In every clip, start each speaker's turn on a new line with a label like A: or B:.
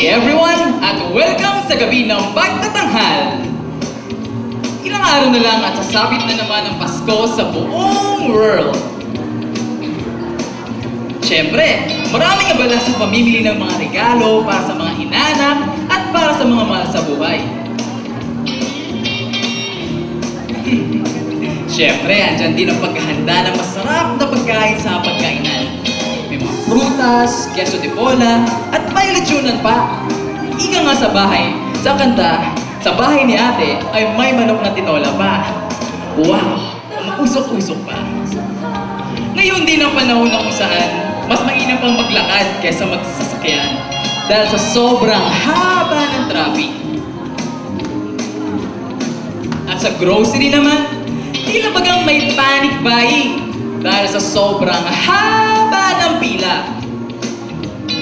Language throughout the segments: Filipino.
A: day everyone at welcome sa gabi ng pagtatanghal. Ilang araw na lang at sasapit na naman ang Pasko sa buong world. Siyempre, maraming abala sa pamimili ng mga regalo para sa mga inanak at para sa mga mahal sa buhay. Siyempre, andyan din ang paghahanda ng masarap na pagkain sa pagkainan. May mga prutas, queso de bola, at may lechonan pa. Ika nga sa bahay, sa kanta, sa bahay ni ate ay may manok na tinola pa. Wow! Usok-usok pa. Ngayon din ang panahon na kung saan mas mainam pang maglakad kaysa magsasakyan dahil sa sobrang haba ng traffic. At sa grocery naman, tila bagang may panic buying dahil sa sobrang haba ng pila.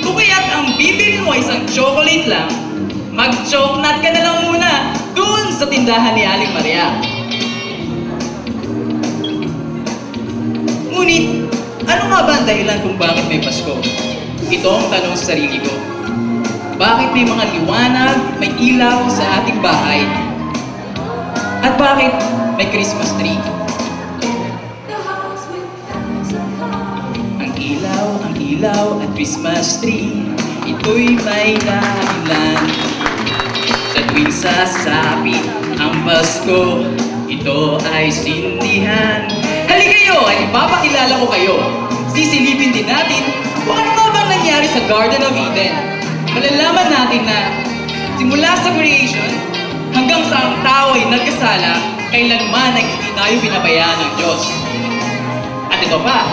A: Kung kaya't ang bibili mo isang chocolate lang, mag-chocolate ka na lang muna dun sa tindahan ni Aling Maria. Ngunit, ano nga ba ang dahilan kung bakit may Pasko? Ito ang tanong sa sarili ko. Bakit may mga liwanag, may ilaw sa ating bahay? At bakit may Christmas tree? Ang ilaw at Christmas tree, ito'y may dahilan. Sa tuwing sasapit ang Pasko, ito ay sindihan. Halika kayo at ipapakilala ko kayo. Sisilipin din natin kung ano nga bang nangyari sa Garden of Eden. Malalaman natin na simula sa creation hanggang sa ang tao ay nagkasala, kailanman ay hindi tayo binabayaan ng Diyos. At ito pa,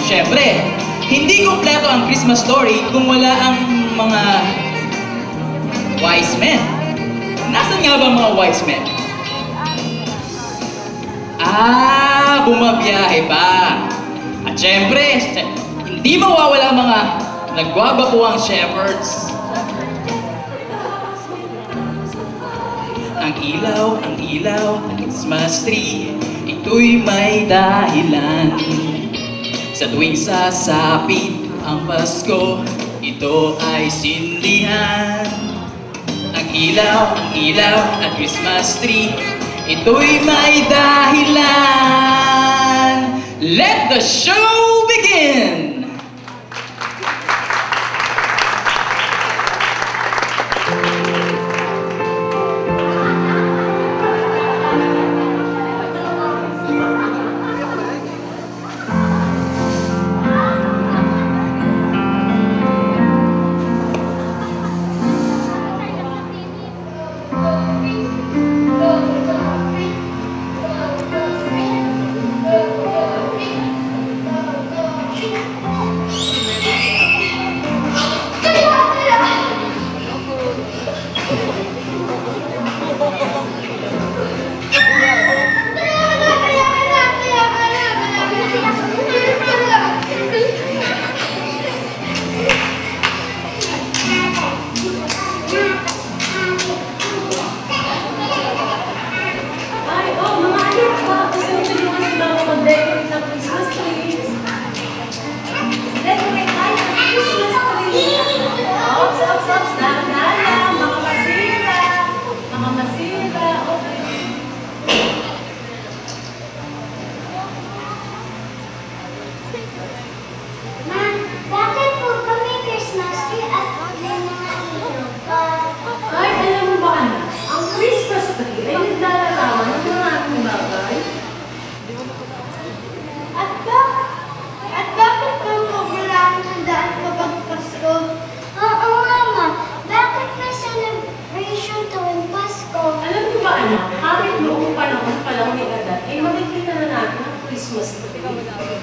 A: syempre, hindi kumpleto ang Christmas story kung wala ang mga wise men. Nasaan nga ba mga wise men? Bumabiyahe pa. At syempre, hindi mawawala mga nagwabapuang shepherds. Ang ilaw, ang Christmas tree, ito'y may dahilan. Sa tuwing sasapit ang Pasko, ito ay sindihan. Ang ilaw, at Christmas tree, ito'y may dahilan. Let the show begin!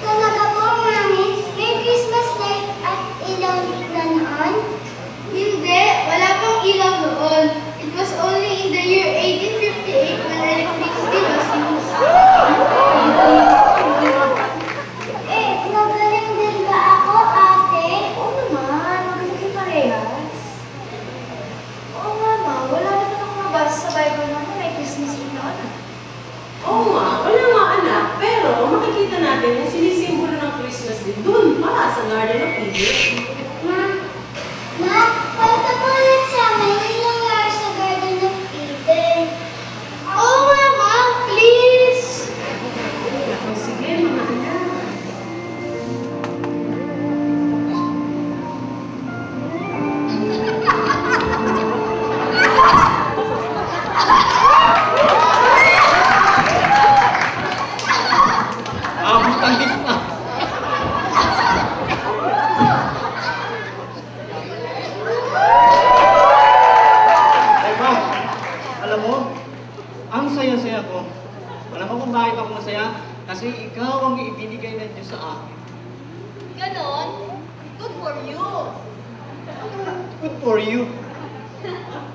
B: Talaga po, Mami? May Christmas light at ilaw na noon? Hindi, wala pang ilaw noon. It was only in the year 1858 when electricity was used. Magaling din ba ako, ate? Oo naman, magaling kayo parehas. Oo nga, Ma. Wala naman akong mabasa sa Bible na may Christmas light noon.
C: Oo nga, wala nga anak, pero makikita natin yung sinisimbolo ng Christmas din doon pa sa Garden of Eden.
B: Ma, palito po ulit sa
D: Kasi ikaw ang ibinigay ng Diyos sa akin.
E: Ganon? Good for you.
D: Good for you.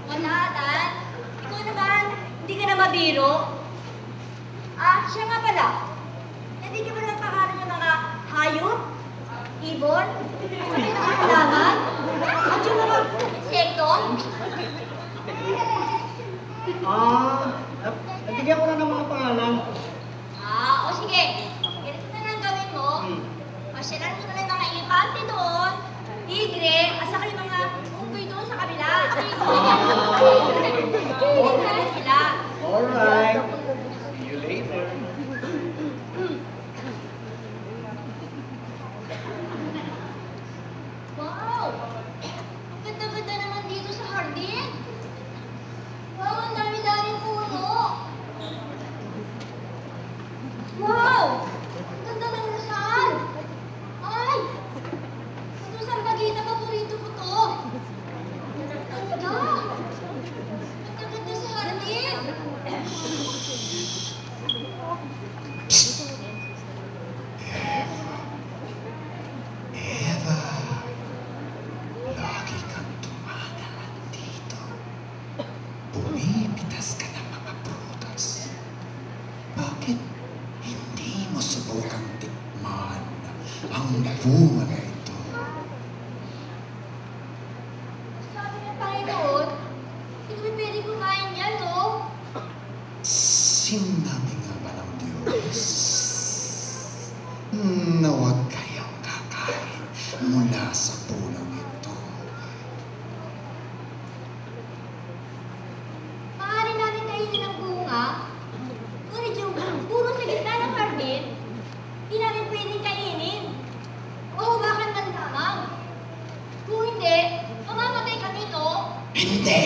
E: Wala, Tan. Ikaw naman, hindi ka na mabiro. Ah, siya nga pala. Hindi ka ba nagkakaroon ng mga hayop, ibon, halaman, at yung mga insekto?
D: Nabigyan ko na ng mga pangalan.
E: Ah, o sige. Ganito na lang gawin mo. Pasyalan mo na yung mga elepante doon, tigre, at saka yung mga unggoy doon sa kabila. Tignan sila.
D: Alright. See you later.
E: Wow! Ang ganda-ganda naman dito sa hardin. Wow, ang dami-daming puno. Wow! Ang ganda ng Rizal. Ay! Ang Rizal Bagita, paborito ko to. Ang ganda. Ang ganda sa hardin.
F: Eva, lagi kang dumadaan dito. Bumipitas ka ng mga prutas. Bakit hindi mo subukang tikman ang bunga na ito?
E: Sabi ng Panginoon, hindi ko pwede kumain yan, no?
F: Sinabi nga ba ng Diyos na huwag kayong kakain mula sa pulang ito?
E: Maaari namin kainin ng bunga, ngunit yung puro sa gitna ng hardin, di namin pwedeng kainin. O hawakan man lamang. Kung hindi, mamamatay kami, no?
F: Hindi!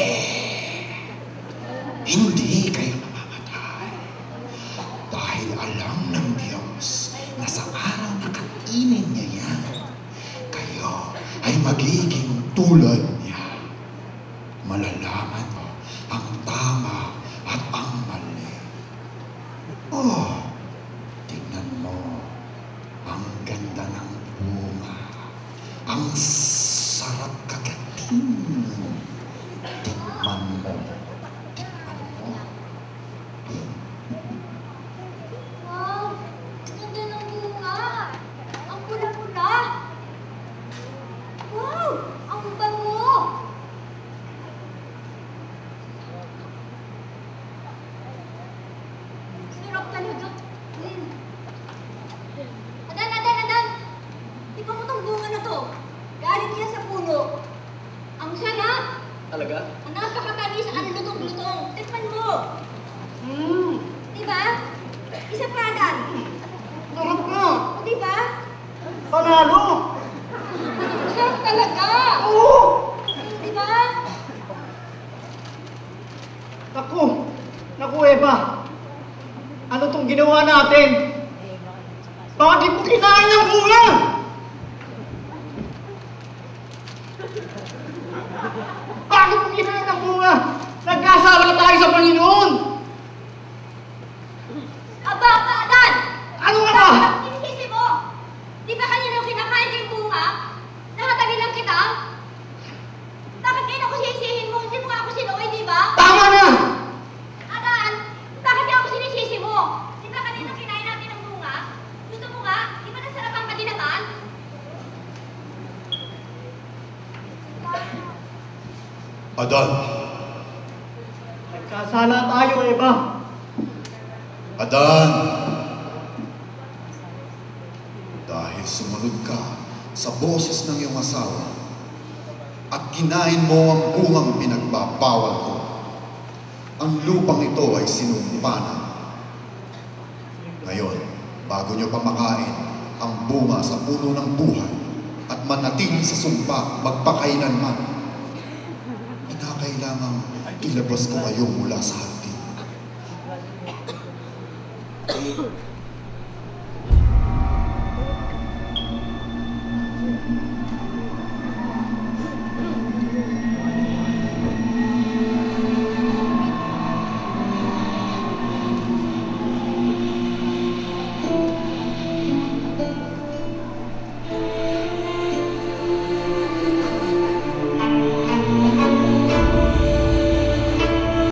F: Hindi kayo mamamatay. Dahil alam ng Diyos na sa araw na kainin niya yan, kayo ay magiging tulad niya. Malalaman mo ang tama at ang mali. Oh, tingnan mo. Ang ganda ng bunga. Ang sarap kagatin. Tikman mo. Tikman mo.
E: Wow! Ang ganda ng bunga! Ang pula-pula! Wow! Ang bango! Sarap talaga. Adan! Ikaw mo tong bunga na to. Galing yan sa puno. Ang sarap!
D: Talaga?
E: Ang napakatamis, ang lutong-lutong. Tikman mo! Diba? Isa pa, Dan.
D: Sarap ka!
E: O, diba?
D: Panalo!
E: Sarap talaga!
D: Oo!
E: Diba?
D: Naku, Eva. Ano tong ginawa natin? Bakit mo kinain ng bunga? Bakit mo kinain ng bunga? Nagkasala tayo sa Panginoon!
E: Aba, Dan!
D: Ano nga ba?
E: Bakit sinisisi mo? Di ba kanina kinakain ko yung bunga? Nakatabi lang kita? Bakit ngayon ako sisihin mo? Hindi mo nga ako sinuwi, di ba?
D: Tama na!
E: Adan, bakit niya ako sinisisi mo? Di ba kanina kinain natin ng bunga? Gusto mo nga? Di ba nasarapan ka din naman?
F: Adan,
D: Nagkasala tayo, Eva.
F: Adan, dahil sumunod ka sa boses ng iyong asawa at kinain mo ang bungang pinagbabawal ko, ang lupang ito ay sinumpa na. Ngayon, bago niyo pa makain ang bunga sa puno ng buhay at manatili sa sumpa magpakailanman, kinakailangang ilabas ko kayo mula sa hardin.